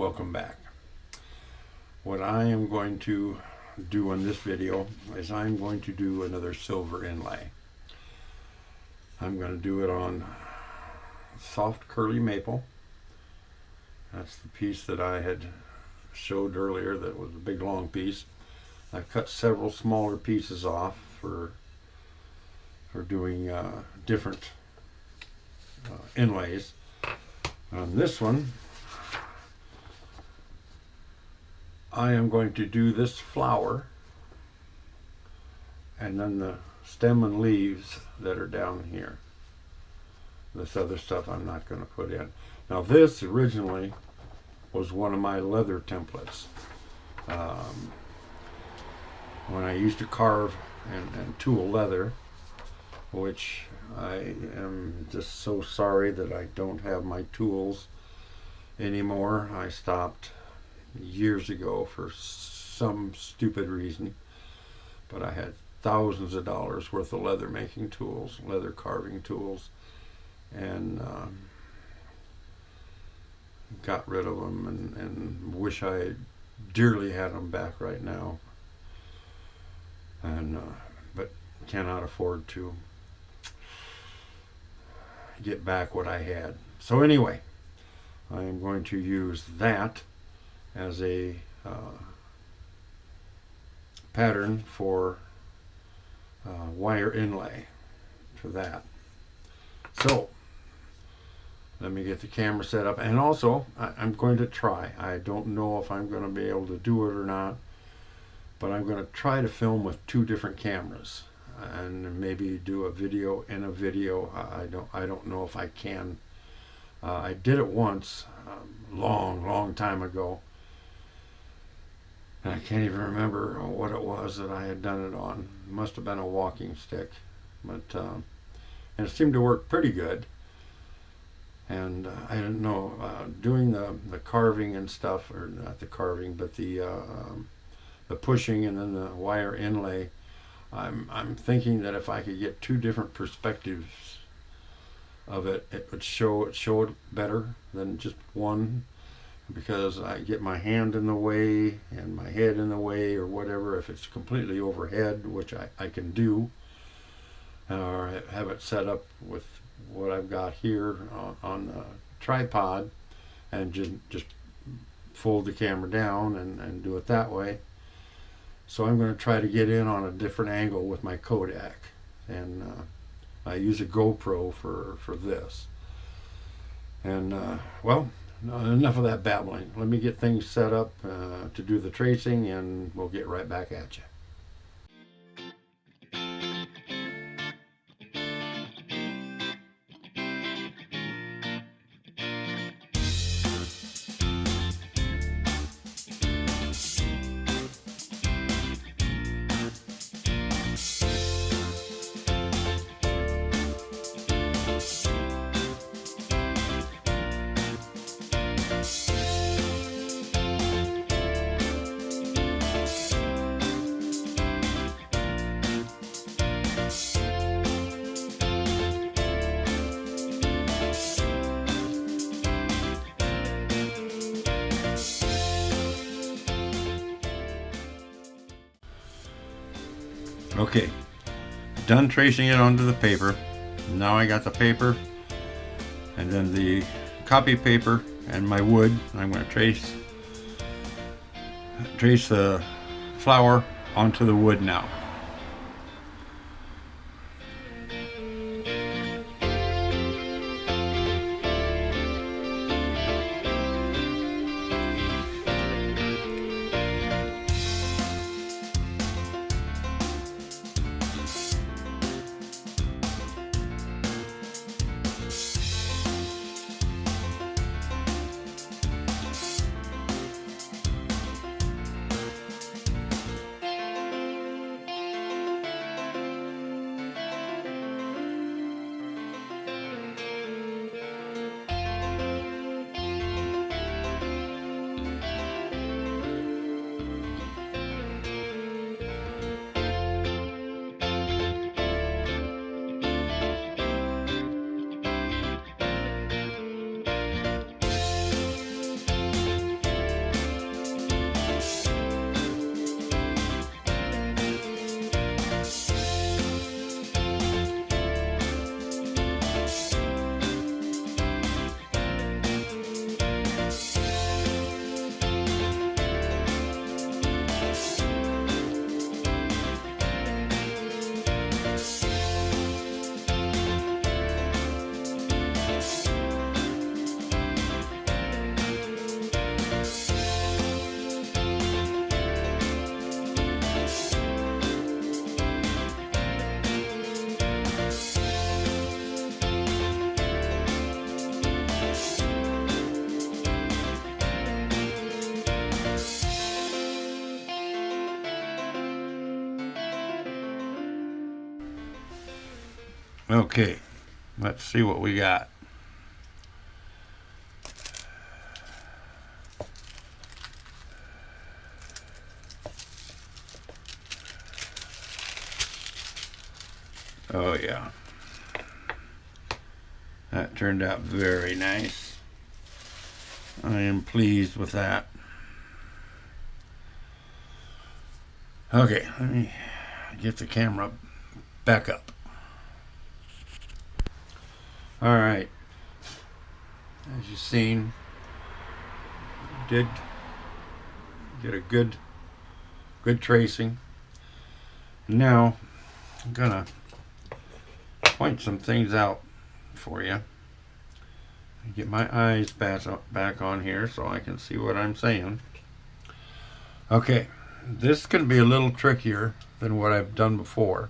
welcome back. What I am going to do in this video is I'm going to do another silver inlay. I'm going to do it on soft curly maple. That's the piece that I had showed earlier that was a big long piece. I've cut several smaller pieces off for doing different inlays. On this one, I am going to do this flower and then the stem and leaves that are down here. This other stuff I'm not going to put in. Now this originally was one of my leather templates. When I used to carve and tool leather, which I am just so sorry that I don't have my tools anymore. I stopped years ago for some stupid reason, but I had thousands of dollars worth of leather making tools, leather carving tools, and got rid of them and wish I dearly had them back right now, and but cannot afford to get back what I had. So anyway, I am going to use that as a pattern for wire inlay for that. So let me get the camera set up, and also I'm going to try. I don't know if I'm going to be able to do it or not, but I'm going to try to film with two different cameras and maybe do a video in a video. I don't know if I can. I did it once, long time ago, and I can't even remember what it was that I had done it on. It must have been a walking stick, but and it seemed to work pretty good. And I don't know, doing the carving and stuff, or not the carving, but the pushing and then the wire inlay. I'm thinking that if I could get two different perspectives of it, it would show it better than just one, because I get my hand in the way and my head in the way or whatever. If it's completely overhead, which I can do, or have it set up with what I've got here on the tripod, and just fold the camera down and do it that way. So I'm going to try to get in on a different angle with my Kodak, and I use a GoPro for this. And well, enough of that babbling. Let me get things set up to do the tracing, and we'll get right back at you. Okay, done tracing it onto the paper. Now I got the paper and then the copy paper and my wood. I'm going to trace the flower onto the wood now. Okay, let's see what we got. Oh yeah, that turned out very nice. I am pleased with that. Okay, let me get the camera back up. All right, as you've seen, did get a good tracing. Now I'm gonna point some things out for you. Get my eyes back on here so I can see what I'm saying. Okay, this can be a little trickier than what I've done before,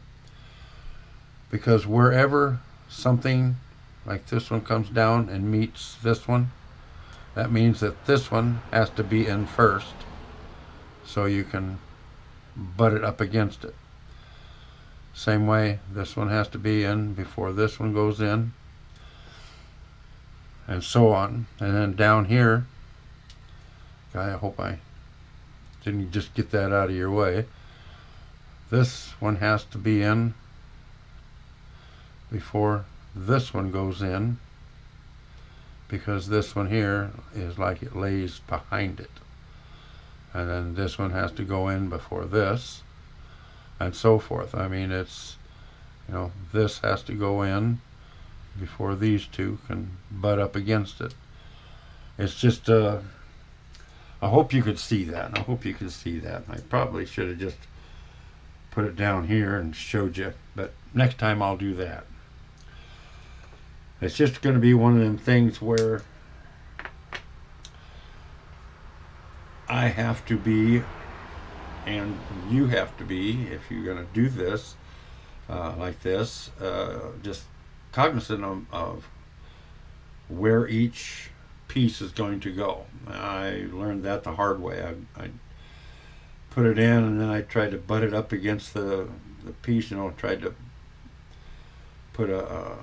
because wherever something like this one comes down and meets this one, that means that this one has to be in first so you can butt it up against it. Same way, this one has to be in before this one goes in, and so on. And then down here, I hope I didn't just get that out of your way. This one has to be in before this one goes in, because this one here is like it lays behind it. And then this one has to go in before this, and so forth. I mean, it's, you know, this has to go in before these two can butt up against it. It's just, I hope you could see that. I hope you could see that. I probably should have just put it down here and showed you, but next time I'll do that. It's just going to be one of them things where I have to be, and you have to be, if you're going to do this like this, just cognizant of where each piece is going to go. I learned that the hard way. I put it in, and then I tried to butt it up against the piece, you know, tried to put a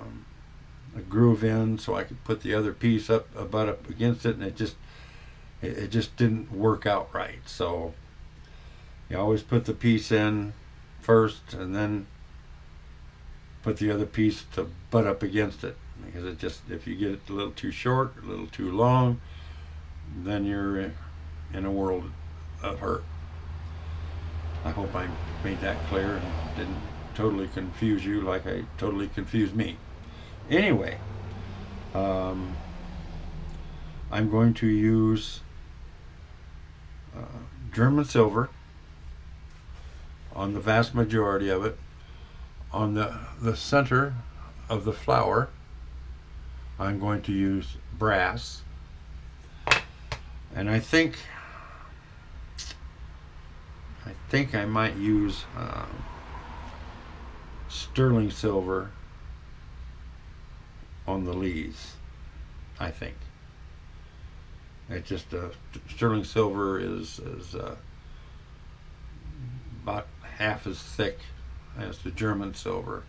groove in so I could put the other piece butt up against it, and it just didn't work out right. So you always put the piece in first, and then put the other piece to butt up against it, because it just, if you get it a little too short, a little too long, then you're in a world of hurt. I hope I made that clear and didn't totally confuse you like I totally confused me. Anyway, I'm going to use German silver on the vast majority of it. On the center of the flower, I'm going to use brass, and I think I might use sterling silver on the leaves. I think it just sterling silver is about half as thick as the German silver.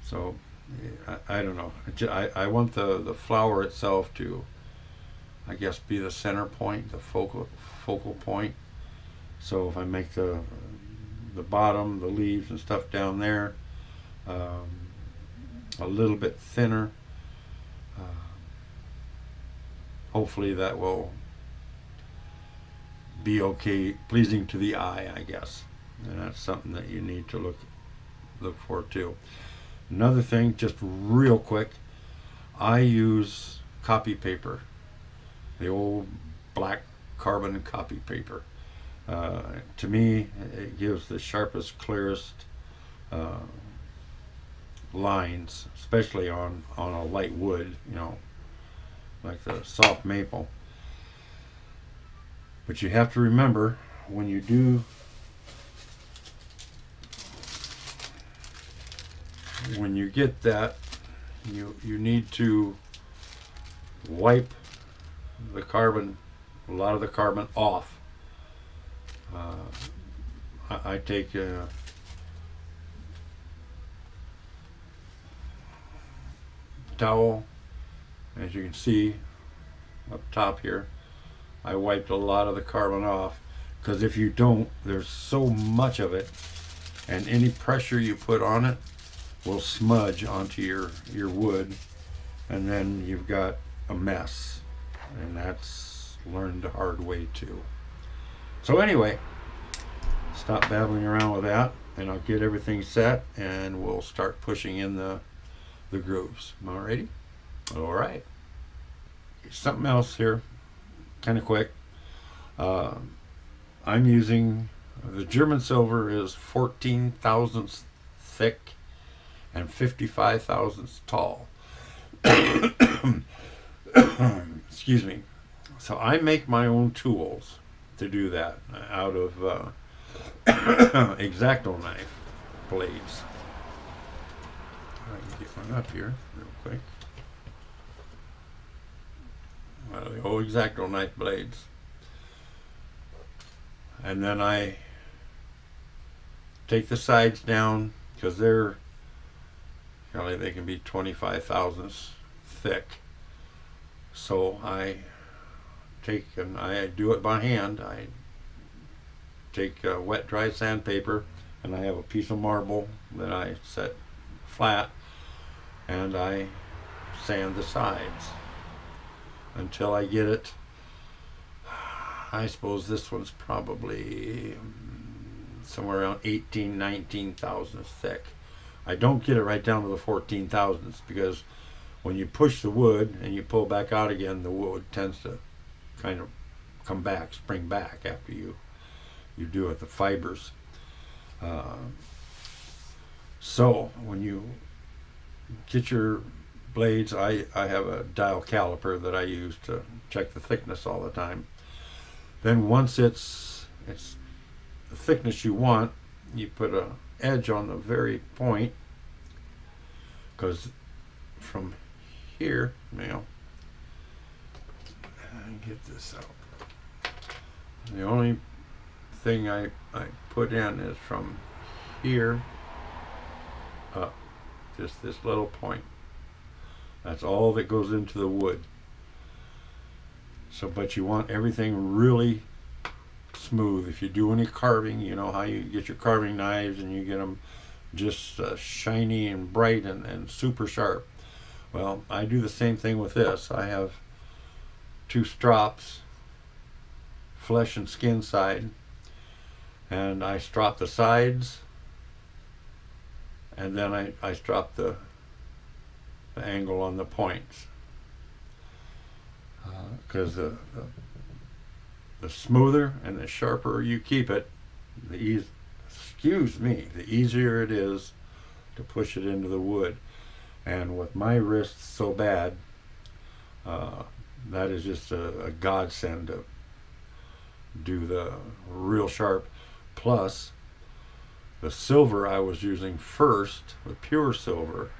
So I don't know. I want the flower itself to, I guess, be the center point, the focal point. So if I make the bottom, the leaves and stuff down there a little bit thinner, hopefully that will be okay, pleasing to the eye, I guess. And that's something that you need to look for too. Another thing, just real quick, I use copy paper, the old black carbon copy paper. To me, it gives the sharpest, clearest lines, especially on a light wood, you know, like the soft maple. But you have to remember, when you get that, you need to wipe the carbon, a lot of the carbon off. I take towel, as you can see up top here, I wiped a lot of the carbon off, because if you don't, there's so much of it, and any pressure you put on it will smudge onto your wood, and then you've got a mess, and that's learned the hard way too. So anyway, stop babbling around with that, and I'll get everything set, and we'll start pushing in the grooves. Alrighty? Alright. Something else here, kind of quick. I'm using, the German silver is 14 thousandths thick and 55 thousandths tall. Excuse me. So I make my own tools to do that out of X-Acto knife blades. I can get one up here real quick. The old X-Acto knife blades. And then I take the sides down, because they can be 25 thousandths thick. So I take, and I do it by hand. I take wet dry sandpaper, and I have a piece of marble that I set flat, and I sand the sides until I get it. I suppose this one's probably somewhere around 18, 19 thousandths thick. I don't get it right down to the 14 thousandths, because when you push the wood and you pull back out again, the wood tends to kind of come back, spring back after you do it, the fibers. So when you get your blades, I have a dial caliper that I use to check the thickness all the time. Then once it's the thickness you want, you put an edge on the very point, because from here, get this out. The only thing I put in is from here up, just this little point. That's all that goes into the wood. So, but you want everything really smooth. If you do any carving, you know how you get your carving knives and you get them just shiny and bright and super sharp. Well, I do the same thing with this. I have two strops, flesh and skin side, and I strop the sides, and then I strop the angle on the points, because the smoother and the sharper you keep it, the easier it is to push it into the wood. And with my wrists so bad, that is just a godsend to do the real sharp. Plus, the silver I was using first, the pure silver,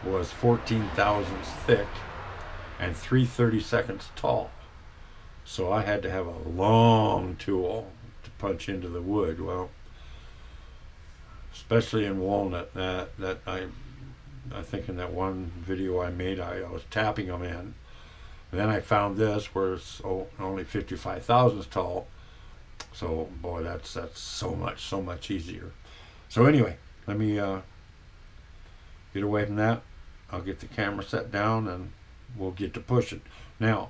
was 14 thousandths thick and 3/32 tall. So I had to have a long tool to punch into the wood. Well, especially in walnut, that I think in that one video I made, I was tapping them in. And then I found this where it's only 55 thousandths tall. So boy, that's so much easier. So anyway, let me get away from that. I'll get the camera set down and we'll get to pushing. Now,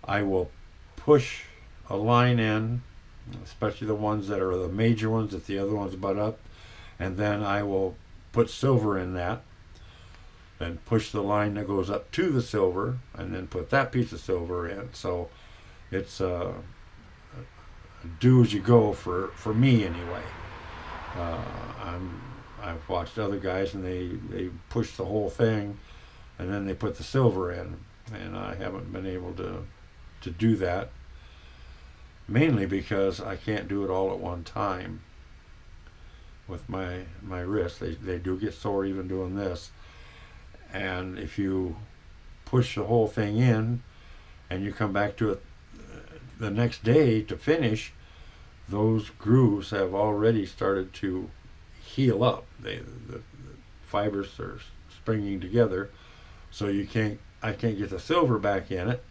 I will push a line in, especially the ones that are the major ones that the other ones butt up, and then I will put silver in that, then push the line that goes up to the silver, and then put that piece of silver in. So it's do as you go for me anyway. I've watched other guys and they push the whole thing and then they put the silver in, and I haven't been able to do that, mainly because I can't do it all at one time with my wrists. They do get sore even doing this, and if you push the whole thing in and you come back to it the next day to finish, those grooves have already started to heal up. The fibers are springing together. So I can't get the silver back in it.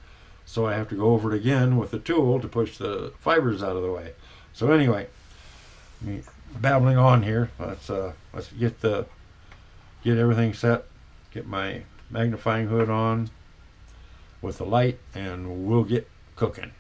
So I have to go over it again with the tool to push the fibers out of the way. So anyway, babbling on here. Let's get everything set. Get my magnifying hood on with the light, and we'll get cooking.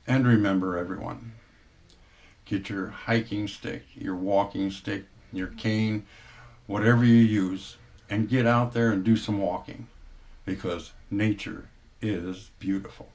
And remember, everyone, get your hiking stick, your walking stick, your cane, whatever you use, and get out there and do some walking, because nature is beautiful.